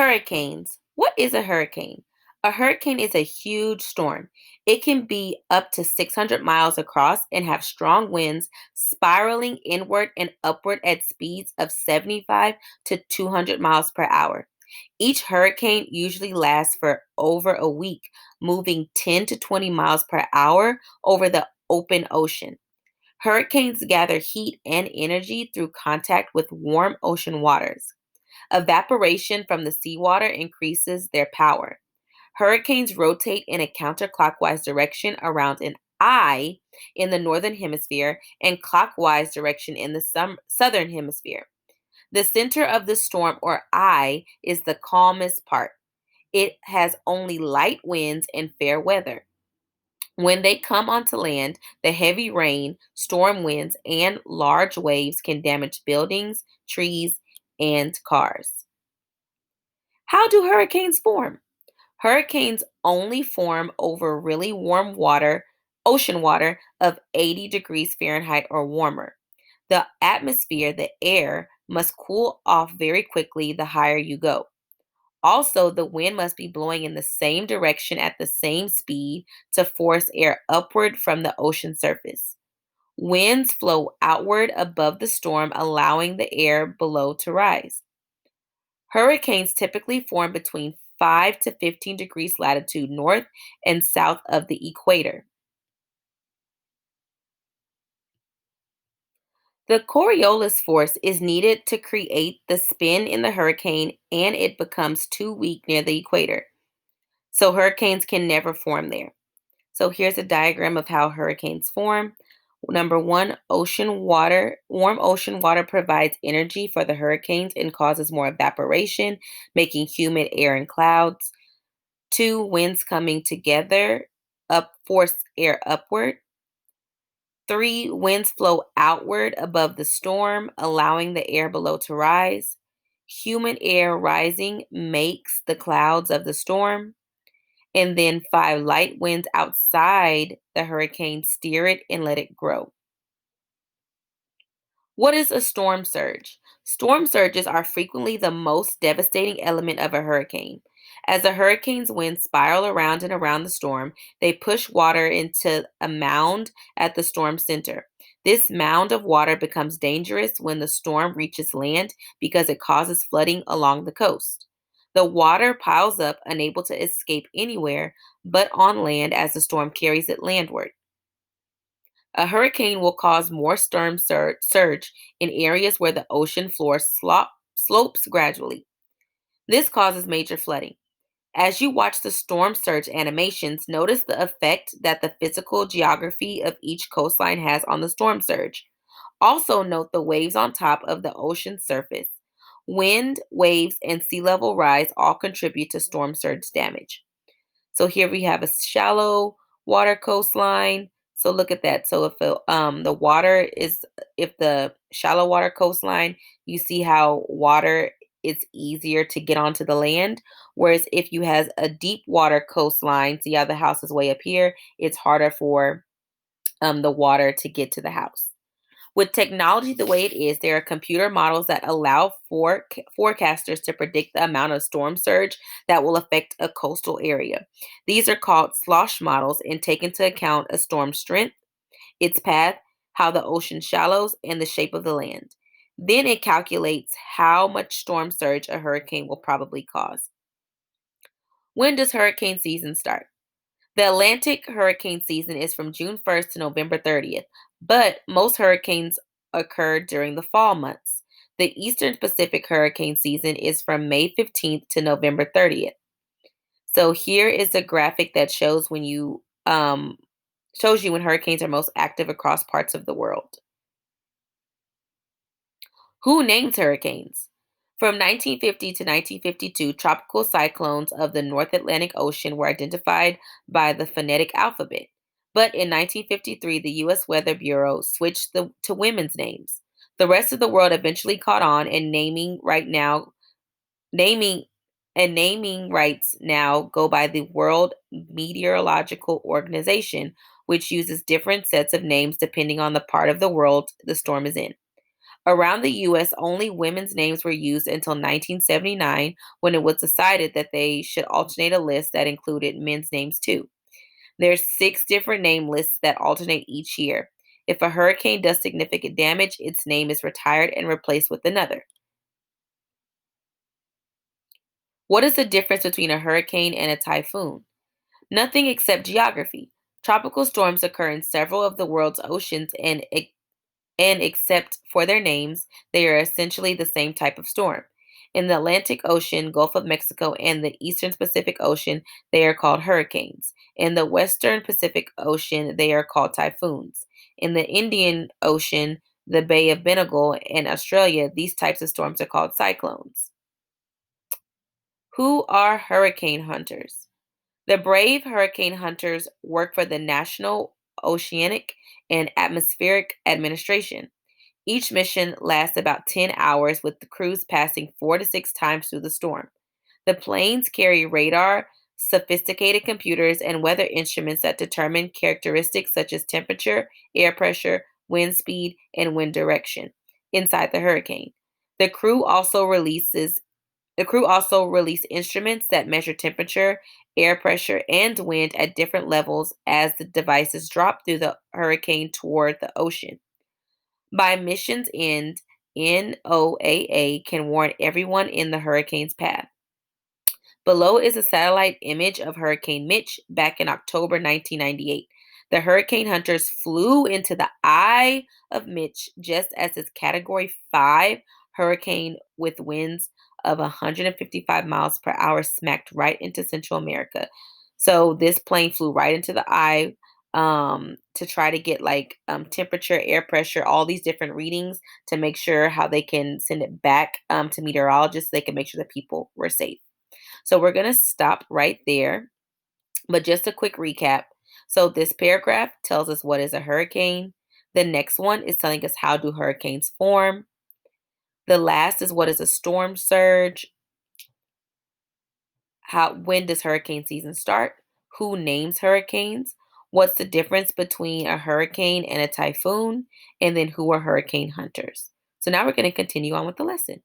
Hurricanes. What is a hurricane? A hurricane is a huge storm. It can be up to 600 miles across and have strong winds spiraling inward and upward at speeds of 75 to 200 miles per hour. Each hurricane usually lasts for over a week, moving 10 to 20 miles per hour over the open ocean. Hurricanes gather heat and energy through contact with warm ocean waters. Evaporation from the seawater increases their power. Hurricanes rotate in a counterclockwise direction around an eye in the northern hemisphere and clockwise direction in the southern hemisphere. The center of the storm or eye is the calmest part. It has only light winds and fair weather. When they come onto land, the heavy rain, storm winds, and large waves can damage buildings, trees, and cars. How do hurricanes form? Hurricanes only form over really warm water, ocean water of 80 degrees Fahrenheit or warmer. The atmosphere, the air, must cool off very quickly the higher you go. Also, the wind must be blowing in the same direction at the same speed to force air upward from the ocean surface. Winds flow outward above the storm, allowing the air below to rise. Hurricanes typically form between 5 to 15 degrees latitude north and south of the equator. The Coriolis force is needed to create the spin in the hurricane, and it becomes too weak near the equator. So hurricanes can never form there. So here's a diagram of how hurricanes form. Number one, ocean water. Warm ocean water provides energy for the hurricanes and causes more evaporation, making humid air and clouds. Two, winds coming together up force air upward. Three, winds flow outward above the storm, allowing the air below to rise. Humid air rising makes the clouds of the storm. And then five, light winds outside the hurricane steer it and let it grow. What is a storm surge? Storm surges are frequently the most devastating element of a hurricane. As the hurricane's winds spiral around and around the storm, they push water into a mound at the storm center. This mound of water becomes dangerous when the storm reaches land because it causes flooding along the coast. The water piles up, unable to escape anywhere but on land as the storm carries it landward. A hurricane will cause more storm surge in areas where the ocean floor slopes gradually. This causes major flooding. As you watch the storm surge animations, notice the effect that the physical geography of each coastline has on the storm surge. Also, note the waves on top of the ocean surface. Wind, waves, and sea level rise all contribute to storm surge damage. So here we have a shallow water coastline. So look at that. So if the water is, if the shallow water coastline, you see how water is easier to get onto the land. Whereas if you has a deep water coastline, see how the house is way up here, it's harder for the water to get to the house. With technology the way it is, there are computer models that allow forecasters to predict the amount of storm surge that will affect a coastal area. These are called slosh models and take into account a storm's strength, its path, how the ocean shallows, and the shape of the land. Then it calculates how much storm surge a hurricane will probably cause. When does hurricane season start? The Atlantic hurricane season is from June 1st to November 30th, but most hurricanes occur during the fall months. The Eastern Pacific hurricane season is from May 15th to November 30th. So here is a graphic that shows you when hurricanes are most active across parts of the world. Who names hurricanes? From 1950 to 1952, tropical cyclones of the North Atlantic Ocean were identified by the phonetic alphabet. But in 1953, the U.S. Weather Bureau switched to women's names. The rest of the world eventually caught on, and naming naming rights now go by the World Meteorological Organization, which uses different sets of names depending on the part of the world the storm is in. Around the US, only women's names were used until 1979 when it was decided that they should alternate a list that included men's names too. There's 6 different name lists that alternate each year. If a hurricane does significant damage, its name is retired and replaced with another. What is the difference between a hurricane and a typhoon? Nothing except geography. Tropical storms occur in several of the world's oceans and except for their names, they are essentially the same type of storm. In the Atlantic Ocean, Gulf of Mexico, and the Eastern Pacific Ocean, they are called hurricanes. In the Western Pacific Ocean, they are called typhoons. In the Indian Ocean, the Bay of Bengal, and Australia, these types of storms are called cyclones. Who are hurricane hunters? The brave hurricane hunters work for the National Oceanic and Atmospheric Administration. Each mission lasts about 10 hours, with the crews passing 4 to 6 times through the storm. The planes carry radar, sophisticated computers, and weather instruments that determine characteristics such as temperature, air pressure, wind speed, and wind direction inside the hurricane. The crew also releases the crew also release instruments that measure temperature, air pressure, and wind at different levels as the devices drop through the hurricane toward the ocean. By mission's end, NOAA can warn everyone in the hurricane's path. Below is a satellite image of Hurricane Mitch back in October 1998. The hurricane hunters flew into the eye of Mitch just as this Category 5 hurricane with winds of 155 miles per hour smacked right into Central America. So this plane flew right into the eye to try to get like temperature, air pressure, all these different readings to make sure how they can send it back to meteorologists so they can make sure that people were safe. So we're going to stop right there. But just a quick recap. So this paragraph tells us what is a hurricane. The next one is telling us how do hurricanes form. The last is what is a storm surge. When does hurricane season start? Who names hurricanes? What's the difference between a hurricane and a typhoon? And then who are hurricane hunters? So now we're going to continue on with the lesson.